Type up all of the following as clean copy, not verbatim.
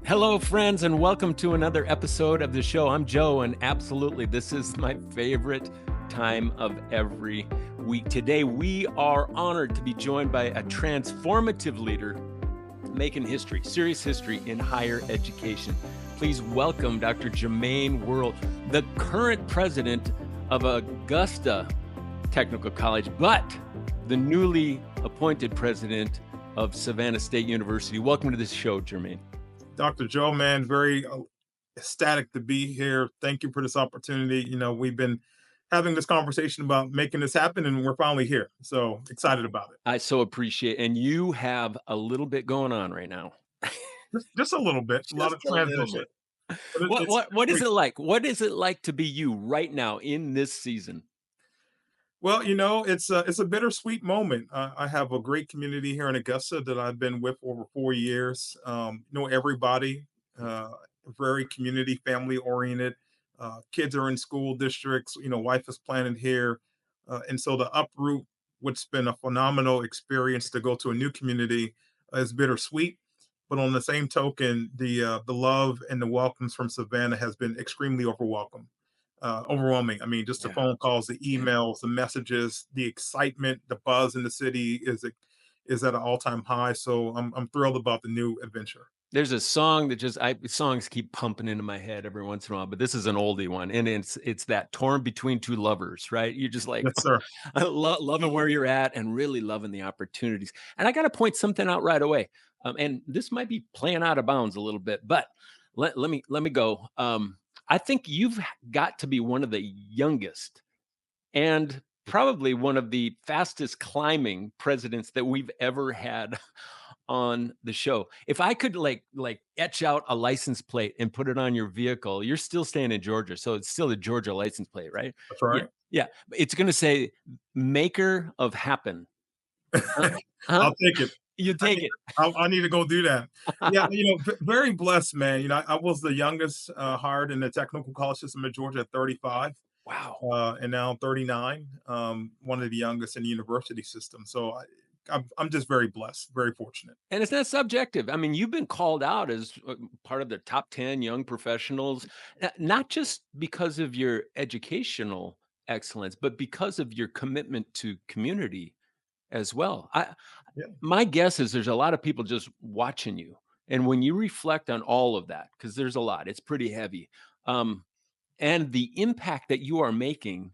Hello, friends, and welcome to another episode of the show. I'm Joe, and absolutely, this is my favorite time of every week. Today, we are honored to be joined by a transformative leader making history, serious history in higher education. Please welcome Dr. Jermaine World, the current president of Augusta Technical College, but the newly appointed president of Savannah State University. Welcome to this show, Jermaine. Dr. Joe, man, very ecstatic to be here. Thank you for this opportunity. We've been having this conversation about making this happen, and we're finally here. So excited about it. I so appreciate, and you have a little bit going on right now. Just a little bit, a lot Just of a little transition. bit. But What is great. it like? What is it like to be you right now in this season? Well, it's a bittersweet moment. I have a great community here in Augusta that I've been with for over 4 years. Know everybody, uh, very community, family oriented. Kids are in school districts. Wife is planted here, and so to uproot what's been a phenomenal experience to go to a new community is bittersweet. But on the same token, the love and the welcomes from Savannah has been extremely overwhelming. I mean, just the Yeah, phone calls, the yeah. emails, the messages, the excitement, the buzz in the city is at an all-time high. So I'm thrilled about the new adventure. There's a song that songs keep pumping into my head every once in a while, but this is an oldie one, and it's that torn between two lovers, right? You're just like Yes, sir. loving where you're at and really loving the opportunities. And I got to point something out right away. And this might be playing out of bounds a little bit, but let me go. I think you've got to be one of the youngest and probably one of the fastest climbing presidents that we've ever had on the show. If I could like etch out a license plate and put it on your vehicle, you're still staying in Georgia, so it's still a Georgia license plate, right? That's Yeah, right. yeah. It's going to say "Maker of Happen." Huh? Huh? I'll take it. You I take need it. I need to go do that. Yeah, very blessed, man. I was the youngest hired in the technical college system in Georgia at 35. Wow. And now I'm 39, one of the youngest in the university system. So I'm just very blessed, very fortunate. And it's not subjective. I mean, you've been called out as part of the top 10 young professionals, not just because of your educational excellence, but because of your commitment to community as well. Yeah. My guess is there's a lot of people just watching you. And when you reflect on all of that, because there's a lot, it's pretty heavy. Um, and the impact that you are making,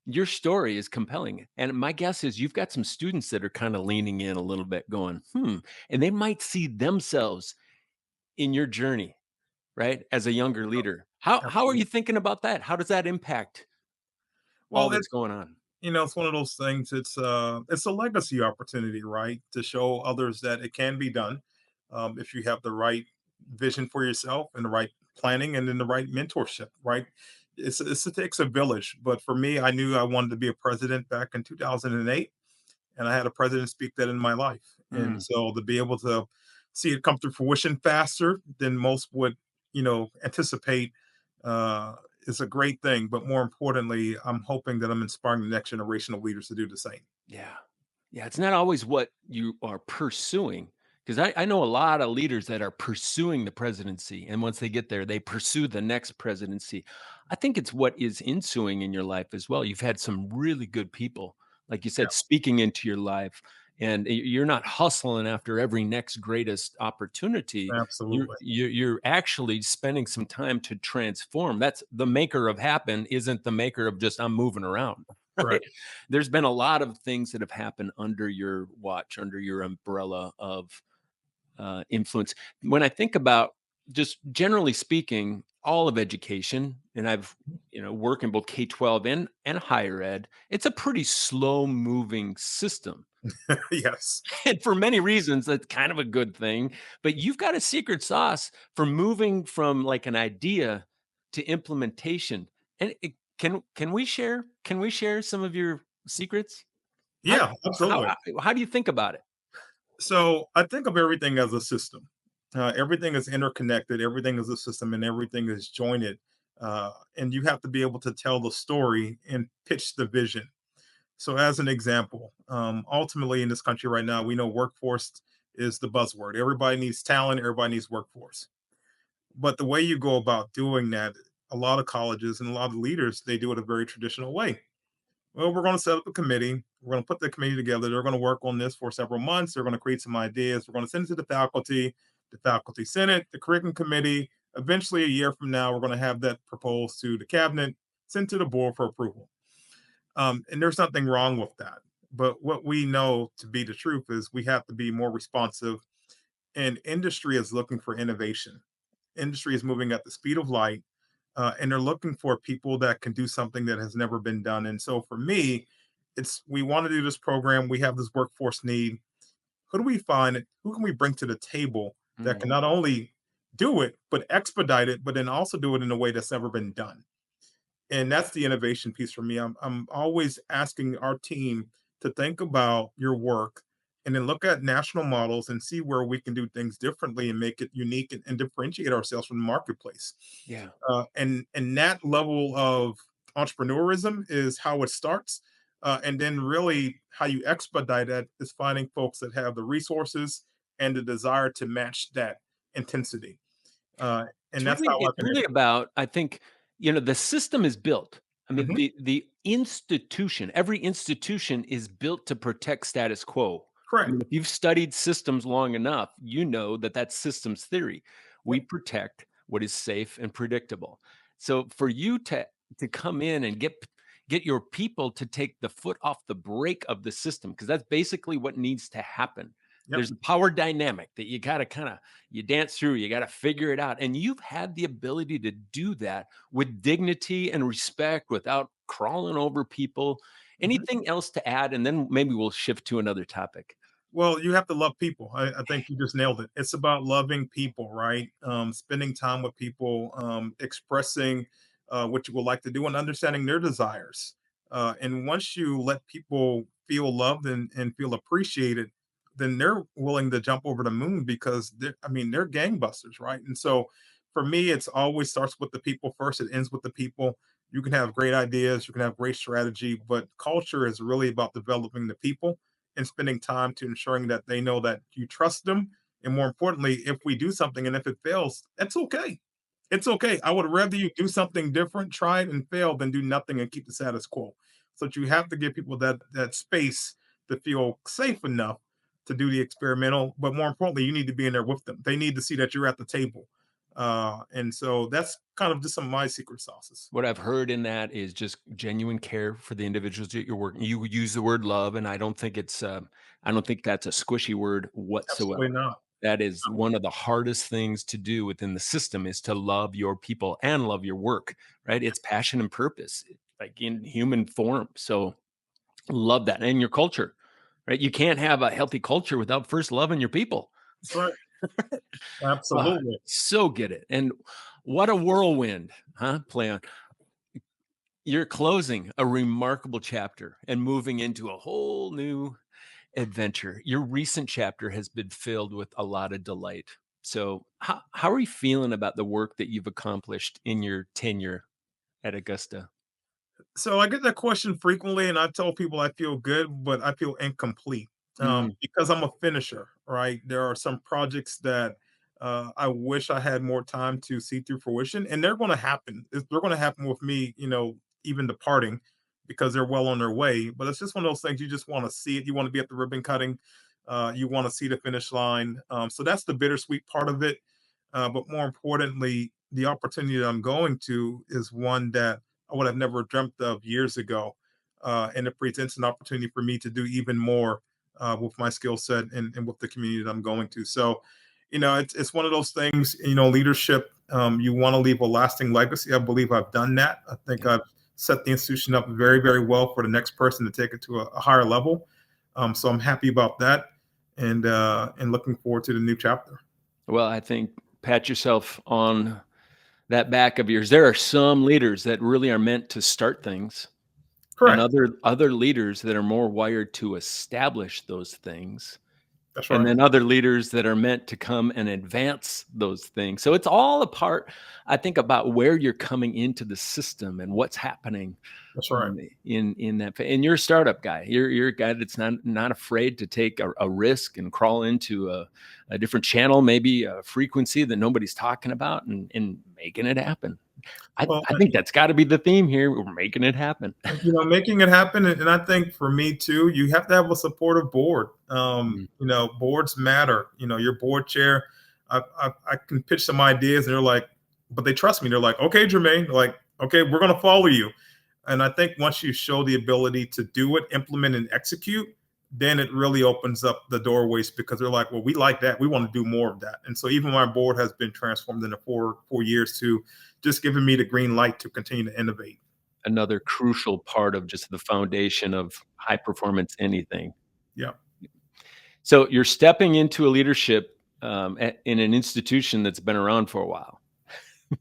your story is compelling. And my guess is you've got some students that are kind of leaning in a little bit, going, and they might see themselves in your journey, right? As a younger leader. How are Absolutely. you thinking about that? How does that impact all Well, that's going on? it's one of those things. It's a legacy opportunity, right? To show others that it can be done, if you have the right vision for yourself and the right planning and then the right mentorship, right? It takes a village, but for me, I knew I wanted to be a president back in 2008, and I had a president speak that in my life, and Mm. so to be able to see it come to fruition faster than most would, anticipate, uh, is a great thing. But more importantly, I'm hoping that I'm inspiring the next generation of leaders to do the same. Yeah. Yeah, it's not always what you are pursuing, because I know a lot of leaders that are pursuing the presidency, and once they get there, they pursue the next presidency. I think it's what is ensuing in your life as well. You've had some really good people, like you Yeah, said, speaking into your life, and you're not hustling after every next greatest opportunity. absolutely. You're actually spending some time to transform. That's the maker of happen, isn't the maker of just I'm moving around. Right? Correct. There's been a lot of things that have happened under your watch, under your umbrella of influence. When I think about just generally speaking, all of education, and I've work in both K-12 and higher ed, it's a pretty slow moving system. Yes. And for many reasons, that's kind of a good thing. But you've got a secret sauce for moving from like an idea to implementation. And can we share some of your secrets? How Yeah, how absolutely. how do you think about it? So I think of everything as a system. Everything is interconnected. Everything is a system, and everything is jointed. And you have to be able to tell the story and pitch the vision. So, as an example, ultimately in this country right now, we know workforce is the buzzword. Everybody needs talent. Everybody needs workforce. But the way you go about doing that, a lot of colleges and a lot of leaders, they do it a very traditional way. Well, we're going to set up a committee. We're going to put the committee together. They're going to work on this for several months. They're going to create some ideas. We're going to send it to the faculty senate, the curriculum committee. Eventually, a year from now, we're going to have that proposed to the cabinet, sent to the board for approval. And there's nothing wrong with that. But what we know to be the truth is we have to be more responsive, and industry is looking for innovation. Industry is moving at the speed of light, and they're looking for people that can do something that has never been done. And so for me, it's we want to do this program. We have this workforce need. Who do we find? Who can we bring to the table that Mm, can not only do it but expedite it, but then also do it in a way that's never been done? And that's the innovation piece for me. I'm always asking our team to think about your work and then look at national models and see where we can do things differently and make it unique and differentiate ourselves from the marketplace. yeah. And that level of entrepreneurism is how it starts. And then really how you expedite that is finding folks that have the resources and the desire to match that intensity. Uh, and that's how It's I've been really able. about, I think, the system is built. I mean, Mhm. the institution, every institution is built to protect status quo. I mean, Correct. if you've studied systems long enough, you know that that's systems theory. We Yep. protect what is safe and predictable. So for you to come in and get your people to take the foot off the brake of the system, because that's basically what needs to happen. Yep. There's a power dynamic that you got to kind of you dance through, you got to figure it out. And you've had the ability to do that with dignity and respect without crawling over people. Mhm. Anything else to add? And then maybe we'll shift to another topic. Well, you have to love people. I think you just nailed it. It's about loving people, right? Spending time with people, expressing what you would like to do, and understanding their desires. And once you let people feel loved and feel appreciated, then they're willing to jump over the moon because I mean, they're gangbusters, right? And so, for me, it's always starts with the people first. It ends with the people. You can have great ideas, you can have great strategy, but culture is really about developing the people and spending time to ensuring that they know that you trust them. And more importantly, if we do something and if it fails, that's okay. It's okay. I would rather you do something different, try it and fail, than do nothing and keep the status quo. So that you have to give people that space to feel safe enough to do the experimental. But more importantly, you need to be in there with them. They need to see that you're at the table. And so that's kind of just some of my secret sauces. What I've heard in that is just genuine care for the individuals that you're working. You use the word love, and I don't think that's a squishy word Absolutely whatsoever. not. That is one of the hardest things to do within the system is to love your people and love your work, right? It's passion and purpose, like in human form. So love that. And your culture, right? You can't have a healthy culture without first loving your people. That's right. Ah, Absolutely. so get it. And what a whirlwind, huh? Play on. You're closing a remarkable chapter and moving into a whole new adventure. Your recent chapter has been filled with a lot of delight. So, how are you feeling about the work that you've accomplished in your tenure at Augusta? So I get that question frequently, and I tell people I feel good, but I feel incomplete Mm, because I'm a finisher, right? There are some projects that I wish I had more time to see through fruition, and they're going to happen. They're going to happen with me, even departing because they're well on their way. But it's just one of those things you just want to see it. You want to be at the ribbon cutting. You want to see the finish line. So that's the bittersweet part of it. But more importantly, the opportunity that I'm going to is one that I would have never dreamt of years ago. And it presents an opportunity for me to do even more with my skill set and with the community that I'm going to. So, it's one of those things, leadership, you want to leave a lasting legacy. I believe I've done that. I think yeah. I've set the institution up very, very well for the next person to take it to a higher level. So I'm happy about that and looking forward to the new chapter. Well, I think pat yourself on that back of yours. There are some leaders that really are meant to start things, and Correct. other leaders that are more wired to establish those things. That's and right. then other leaders that are meant to come and advance those things. So it's all a part, I think, about where you're coming into the system and what's happening That's right. in that. And you're a startup guy. You're a guy that's not afraid to take a risk and crawl into a different channel, maybe a frequency that nobody's talking about, and making it happen. Well, I think that's got to be the theme here. We're making it happen. making it happen, and I think for me too, you have to have a supportive board. Mm. Boards matter. Your board chair. I can pitch some ideas, and they're like, but they trust me. They're like, okay, Jermaine. They're like, okay, we're going to follow you. And I think once you show the ability to do it, implement, and execute, then it really opens up the doorways because they're like, well, we like that. We want to do more of that. And so even my board has been transformed in the four years to just giving me the green light to continue to innovate. Another crucial part of just the foundation of high performance anything. Yeah. So you're stepping into a leadership in an institution that's been around for a while.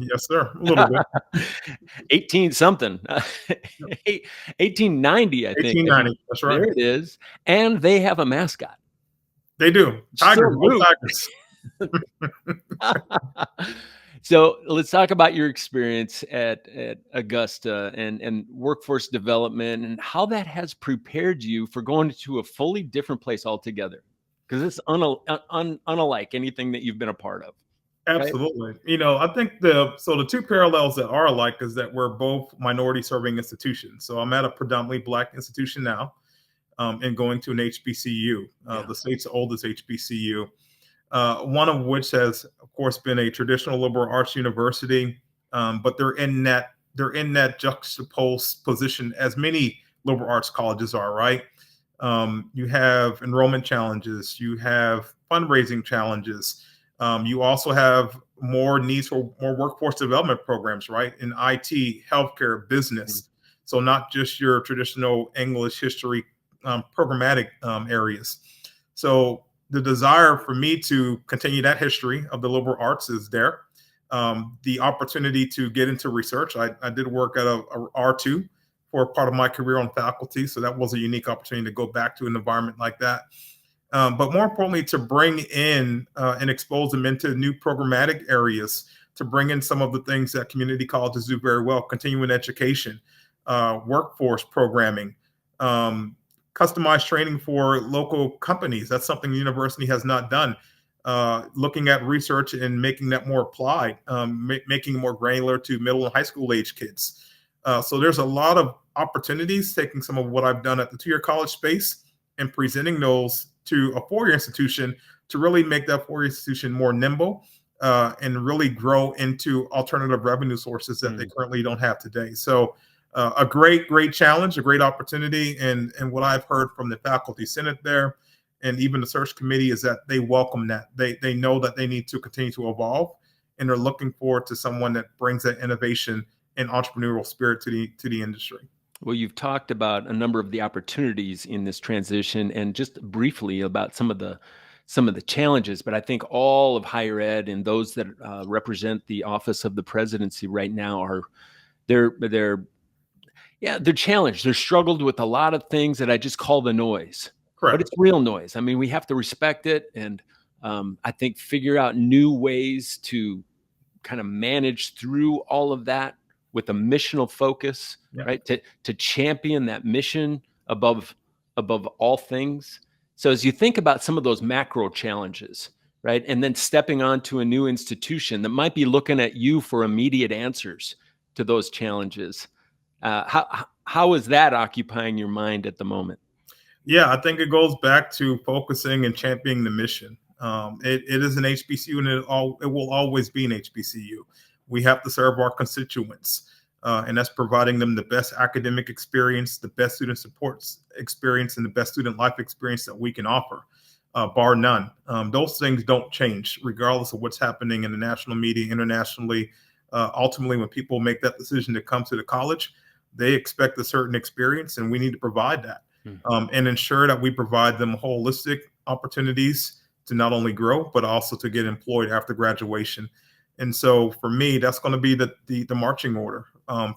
Yes, sir. A little bit. 18 something. 1890, I think. 1890. That's There right. it is. And they have a mascot. They do. Still Tigers. Go root. Tigers. So let's talk about your experience at Augusta and workforce development and how that has prepared you for going to a fully different place altogether. Because it's unlike anything that you've been a part of, right? Absolutely. I think the two parallels that are alike is that we're both minority serving institutions. So I'm at a predominantly Black institution now, and going to an HBCU, Yeah. the state's oldest HBCU, one of which has, of course, been a traditional liberal arts university, but they're in that juxtaposed position as many liberal arts colleges are, right? You have enrollment challenges, you have fundraising challenges, you also have more needs for more workforce development programs, right? In IT, healthcare, Mm. business. So not just your traditional English history programmatic areas. So the desire for me to continue that history of the liberal arts is there. The opportunity to get into research. I did work at a R2 for part of my career on faculty. So that was a unique opportunity to go back to an environment like that. But more importantly, to bring in and expose them into new programmatic areas, to bring in some of the things that community colleges do very well: continuing education, workforce programming, um, customized training for local companies. That's something the university has not done. Looking at research and making that more applied, making it more granular to middle and high school age kids. So there's a lot of opportunities taking some of what I've done at the 2-year college space and presenting those to a 4-year institution to really make that 4-year institution more nimble, and really grow into alternative revenue sources that they Mm. currently don't have today. So a great challenge, a great opportunity. And what I've heard from the faculty senate there and even the search committee is that they welcome that. They know that they need to continue to evolve, and they're looking forward to someone that brings that innovation and entrepreneurial spirit to the industry. Well, you've talked about a number of the opportunities in this transition, and just briefly about some of the challenges. But I think all of higher ed and those that represent the office of the presidency right now are they're yeah, they're challenged. They're struggled with a lot of things that I just call the noise, but Correct. it's real noise. I mean, we have to respect it, and I think figure out new ways to kind of manage through all of that with a missional focus, Yeah. right? To champion that mission above all things. So as you think about some of those macro challenges, right, and then stepping onto a new institution that might be looking at you for immediate answers to those challenges, how is that occupying your mind at the moment? Yeah, I think it goes back to focusing and championing the mission. It is an HBCU, and it will always be an HBCU. We have to serve our constituents, and that's providing them the best academic experience, the best student support experience, and the best student life experience that we can offer, bar none. Those things don't change regardless of what's happening in the national media, internationally. Ultimately, when people make that decision to come to the college, they expect a certain experience, and we need to provide that, Hmm. and ensure that we provide them holistic opportunities to not only grow but also to get employed after graduation. And so for me, that's going to be the marching order,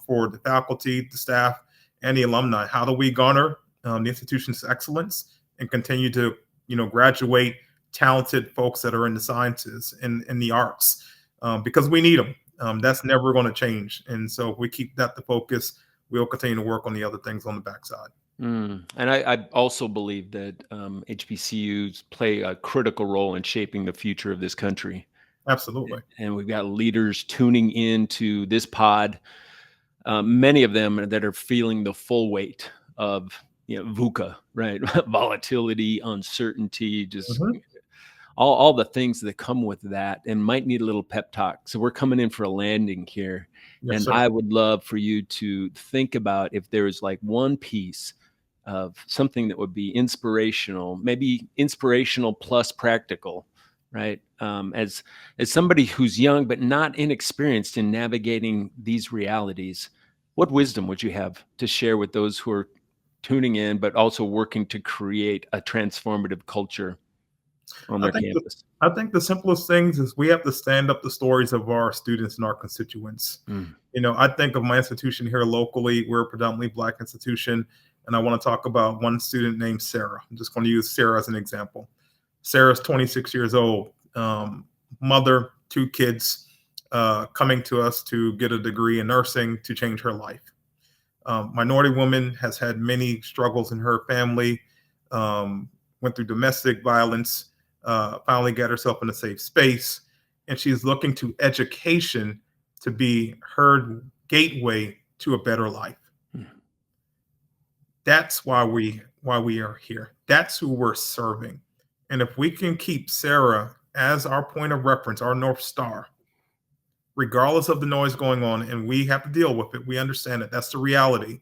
for the faculty, the staff, and the alumni. How do we garner the institution's excellence and continue to graduate talented folks that are in the sciences and in the arts, because we need them. That's never going to change. And so if we keep that the focus, we'll continue to work on the other things on the backside. And I also believe that HBCUs play a critical role in shaping the future of this country. Absolutely. And we've got leaders tuning into this pod, many of them that are feeling the full weight of VUCA, right? Volatility, uncertainty, just Mhm. all the things that come with that, and might need a little pep talk. So we're coming in for a landing here. Yes, And sir. I would love for you to think about if there is like one piece of something that would be inspirational, maybe inspirational plus practical, right? As somebody who's young but not inexperienced in navigating these realities, what wisdom would you have to share with those who are tuning in, but also working to create a transformative culture on I their think the campus? I think the simplest things is we have to stand up the stories of our students and our constituents. Mm. I think of my institution here locally. We're a predominantly Black institution, and I want to talk about one student named Sarah. I'm just going to use Sarah as an example. Sarah's 26 years old, mother, two kids, coming to us to get a degree in nursing to change her life. Minority woman, has had many struggles in her family, went through domestic violence, finally got herself in a safe space, and she's looking to education to be her gateway to a better life. Mm. That's why we are here. That's who we're serving. And if we can keep Sarah as our point of reference, our North Star, regardless of the noise going on, and we have to deal with it, we understand it. That's the reality.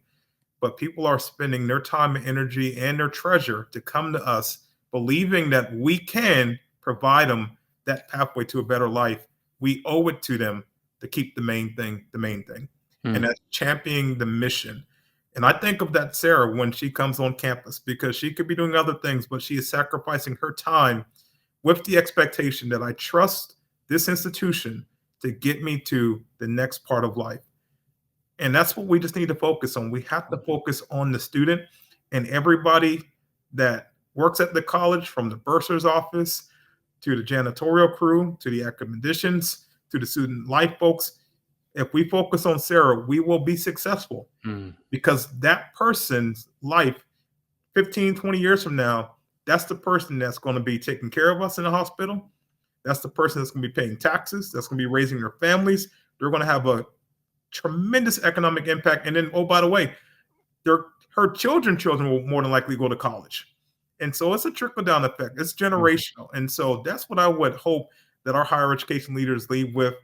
But people are spending their time and energy and their treasure to come to us, believing that we can provide them that pathway to a better life. We owe it to them to keep the main thing the main thing. And Mm. that's championing the mission. And I think of that Sarah when she comes on campus, because she could be doing other things, but she is sacrificing her time with the expectation that I trust this institution to get me to the next part of life. And that's what we just need to focus on. We have to focus on the student, and everybody that works at the college, from the bursar's office to the janitorial crew to the academicians to the student life folks. If we focus on Sarah, we will be successful, Mm. because that person's life 15, 20 years from now, that's the person that's going to be taking care of us in the hospital. That's the person that's going to be paying taxes, that's going to be raising their families. They're going to have a tremendous economic impact. And then, oh, by the way, her children will more than likely go to college. And so it's a trickle down effect. It's Mm. generational. And so that's what I would hope that our higher education leaders lead with,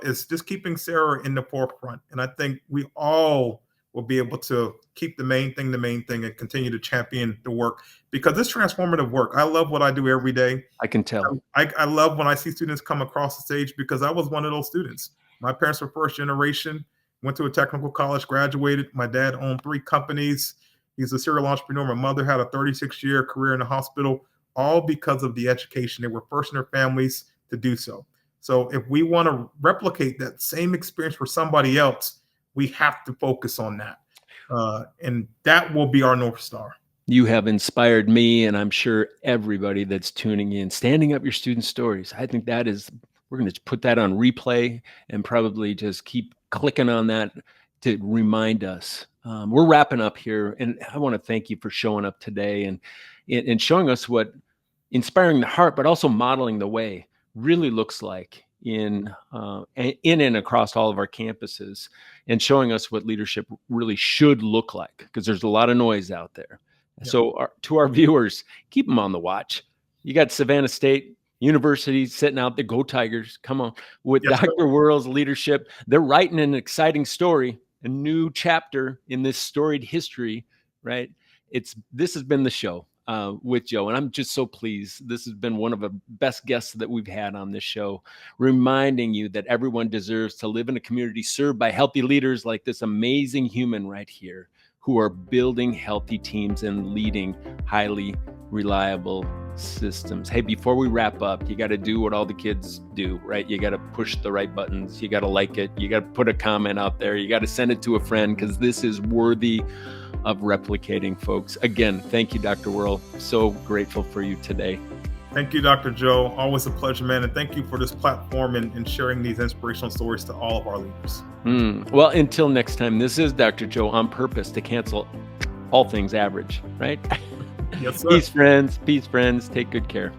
is just keeping Sarah in the forefront. And I think we all will be able to keep the main thing, and continue to champion the work, because it's transformative work. I love what I do every day. I can tell. I love when I see students come across the stage, because I was one of those students. My parents were first generation, went to a technical college, graduated. My dad owned 3 companies. He's a serial entrepreneur. My mother had a 36-year career in the hospital, all because of the education. They were first in their families to do so. So if we want to replicate that same experience for somebody else, we have to focus on that. And that will be our North Star. You have inspired me, and I'm sure everybody that's tuning in. Standing up your student stories. I think that is, we're going to put that on replay and probably just keep clicking on that to remind us. We're wrapping up here, and I want to thank you for showing up today and showing us what inspiring the heart, but also modeling the way really looks like in and across all of our campuses, and showing us what leadership really should look like, because there's a lot of noise out there. Yep. So to our viewers, keep them on the watch. You got Savannah State University sitting out there. Go Tigers. Come on. With Yes, sir. Dr. Worrell's leadership, they're writing an exciting story, a new chapter in this storied history, right? This has been the show with Joe, and I'm just so pleased. This has been one of the best guests that we've had on this show, reminding you that everyone deserves to live in a community served by healthy leaders like this amazing human right here, who are building healthy teams and leading highly reliable systems. Hey, before we wrap up, you got to do what all the kids do, right? You got to push the right buttons. You got to like it. You got to put a comment out there. You got to send it to a friend, because this is worthy of replicating, folks. Again, thank you, Dr. Worrell. So grateful for you today. Thank you, Dr. Joe. Always a pleasure, man. And thank you for this platform and sharing these inspirational stories to all of our leaders. Well, until next time, this is Dr. Joe on purpose to cancel all things average, right? Yes, sir. Peace, friends. Peace, friends. Take good care.